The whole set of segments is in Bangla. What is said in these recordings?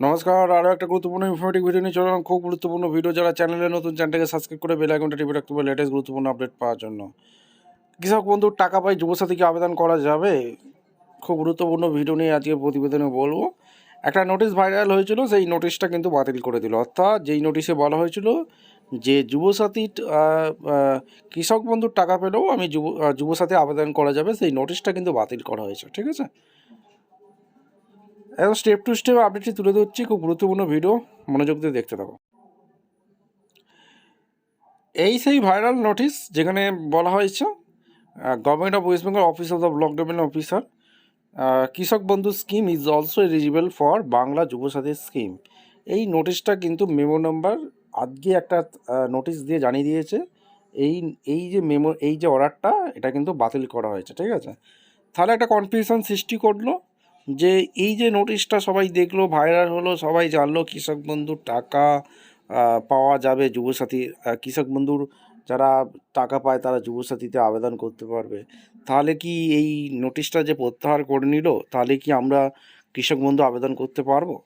নমস্কার, আরও একটা গুরুত্বপূর্ণ ইনফরমেটিভ ভিডিও নিয়ে চললাম। খুব গুরুত্বপূর্ণ ভিডিও, যারা চ্যানেলে নতুন চ্যানেলটাকে সাবস্ক্রাইব করে বেল আইকনটা টিপে রাখতে হবে লেটেস্ট গুরুত্বপূর্ণ আপডেট পাওয়ার জন্য। কৃষক বন্ধুর টাকা পাই যুবসাথীকে আবেদন করা যাবে? খুব গুরুত্বপূর্ণ ভিডিও নিয়ে আজকে প্রতিবেদনে বলবো। একটা নোটিশ ভাইরাল হয়েছিল, সেই নোটিশটা কিন্তু বাতিল করে দিল। অর্থাৎ যেই নোটিশে বলা হয়েছিল যে যুবসাথী কৃষক বন্ধুর টাকা পেলেও আমি যুবসাথী আবেদন করা যাবে, সেই নোটিশটা কিন্তু বাতিল করা হয়েছে। ঠিক আছে, এখন স্টেপ টু স্টেপ আপডেটটি তুলে ধরছি। খুব গুরুত্বপূর্ণ ভিডিও, মনোযোগ দিয়ে দেখতে থাকো। এই সেই ভাইরাল নোটিশ যেখানে বলা হয়েছে government of West Bengal office of the block development officer, কৃষক বন্ধু scheme is also eligible for Bangla Yuvasathi scheme. এই নোটিশটা কিন্তু মেমো নাম্বার আজকে একটা নোটিশ দিয়ে জানিয়ে দিয়েছে এই এই যে মেমো, এই যে অর্ডারটা, এটা কিন্তু বাতিল করা হয়েছে। ঠিক আছে, তাহলে একটা কনফিউশন সৃষ্টি করলো যে এই যে নোটিশটা সবাই দেখলো, ভাইরাল হলো, সবাই জানলো কৃষক বন্ধুর টাকা পাওয়া যাবে, যুবসাথী কৃষক বন্ধুর যারা টাকা পায় তারা যুবসাথীতে আবেদন করতে পারবে। তাহলে কি এই নোটিশটা যে প্রত্যাহার করে নিল, তাহলে কি আমরা কৃষক বন্ধু আবেদন করতে পারবো?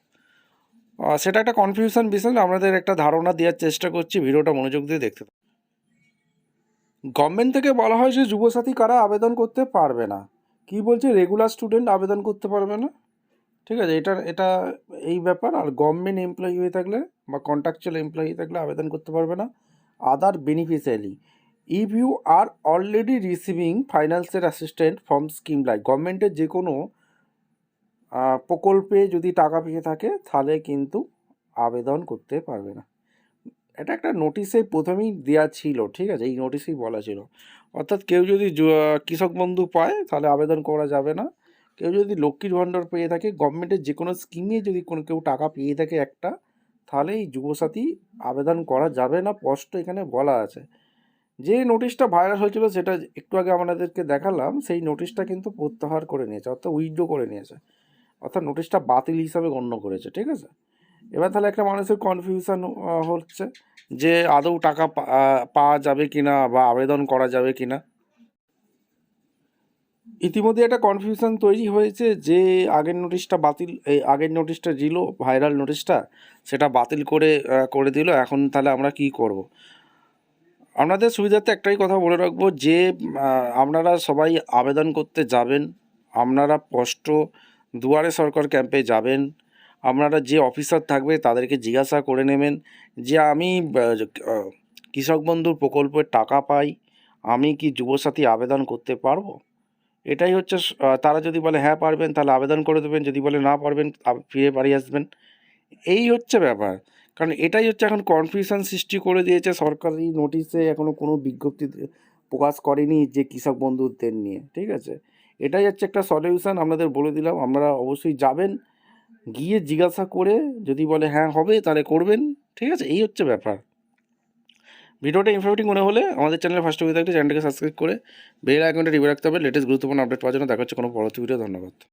সেটা একটা কনফিউশন বিষয়, আমাদের একটা ধারণা দেওয়ার চেষ্টা করছি, ভিডিওটা মনোযোগ দিয়ে দেখতে। গভর্নমেন্ট থেকে বলা হয় যে যুবসাথী কারা আবেদন করতে পারবে না। কি বলছে, রেগুলার স্টুডেন্ট আবেদন করতে পারবে না। ঠিক আছে, এটা এটা এই ব্যাপার। আর গভর্নমেন্ট এমপ্লয়ি হয়ে থাকলে বা কন্ট্রাকচুয়াল এমপ্লয়ি থাকলে আবেদন করতে পারবে না। Other beneficiary if you are already receiving financial assistant from scheme, like গভর্নমেন্টের যে কোনো প্রকল্পে যদি টাকা পেয়ে থাকে তাহলে কিন্তু আবেদন করতে পারবে না। এটা একটা নোটিশে প্রথমেই দেওয়া ছিল। ঠিক আছে, এই নোটিশেই বলা ছিল। অর্থাৎ কেউ যদি কৃষক বন্ধু পায় তাহলে আবেদন করা যাবে না। কেউ যদি লক্ষ্মীর ভাণ্ডার পেয়ে থাকে, গভর্নমেন্টের যে কোনো স্কিমে যদি কেউ টাকা পেয়ে থাকে একটা, তাহলে এই যুবসাথী আবেদন করা যাবে না, স্পষ্ট এখানে বলা আছে। যে নোটিশটা ভাইরাল হয়েছিল সেটা একটু আগে আমাদেরকে দেখালাম, সেই নোটিশটা কিন্তু প্রত্যাহার করে নিয়েছে, অর্থাৎ উইথড্র করে নিয়েছে, অর্থাৎ নোটিশটা বাতিল হিসাবে গণ্য করেছে। ঠিক আছে, এবার তাহলে একটা মানুষের কনফিউশন হচ্ছে যে আদৌ টাকা পাওয়া যাবে কিনা বা আবেদন করা যাবে কিনা। ইতিমধ্যে একটা কনফিউশন তৈরি হয়েছে যে আগের নোটিশটা বাতিল, এই আগের নোটিশটা দিল ভাইরাল নোটিশটা, সেটা বাতিল করে দিল। এখন তাহলে আমরা কি করব? আপনাদের সুবিধার্থে একটাই কথা বলে রাখবো যে আপনারা সবাই আবেদন করতে যাবেন, আপনারা স্পষ্ট দুয়ারে সরকার ক্যাম্পে যাবেন, আপনারা যে অফিসার থাকবে তাদেরকে জিজ্ঞাসা করে নেবেন যে আমি কৃষক বন্ধুর প্রকল্পের টাকা পাই, আমি কি যুবসাথী আবেদন করতে পারবো? এটাই হচ্ছে তারা যদি বলে হ্যাঁ পারবেন তাহলে আবেদন করে দেবেন, যদি বলে না পারবেন ফিরে বাড়ি আসবেন। এই হচ্ছে ব্যাপার। কারণ এটাই হচ্ছে এখন কনফিউশন সৃষ্টি করে দিয়েছে। সরকারি নোটিশে এখনও কোনো বিজ্ঞপ্তি প্রকাশ করেনি যে কৃষক বন্ধুদের নিয়ে। ঠিক আছে, এটাই হচ্ছে একটা সলিউশন, আপনাদের বলে দিলাম। আপনারা অবশ্যই যাবেন, গিয়ে জিজ্ঞাসা করে যদি বলে হ্যাঁ হবে তাহলে করবেন। ঠিক আছে, এই হচ্ছে ব্যাপার। ভিডিওটা ইনফরমেটিভ মনে হলে আমাদের চ্যানেলে ফার্স্ট হয়ে থাকলে চ্যানেলটাকে সাবস্ক্রাইব করে বেল আইকনটা টিপে রাখতে হবে লেটেস্ট গুরুত্বপূর্ণ আপডেট পাওয়ার জন্য। দেখা হচ্ছে কোনো পরবর্তী ভিডিও। ধন্যবাদ।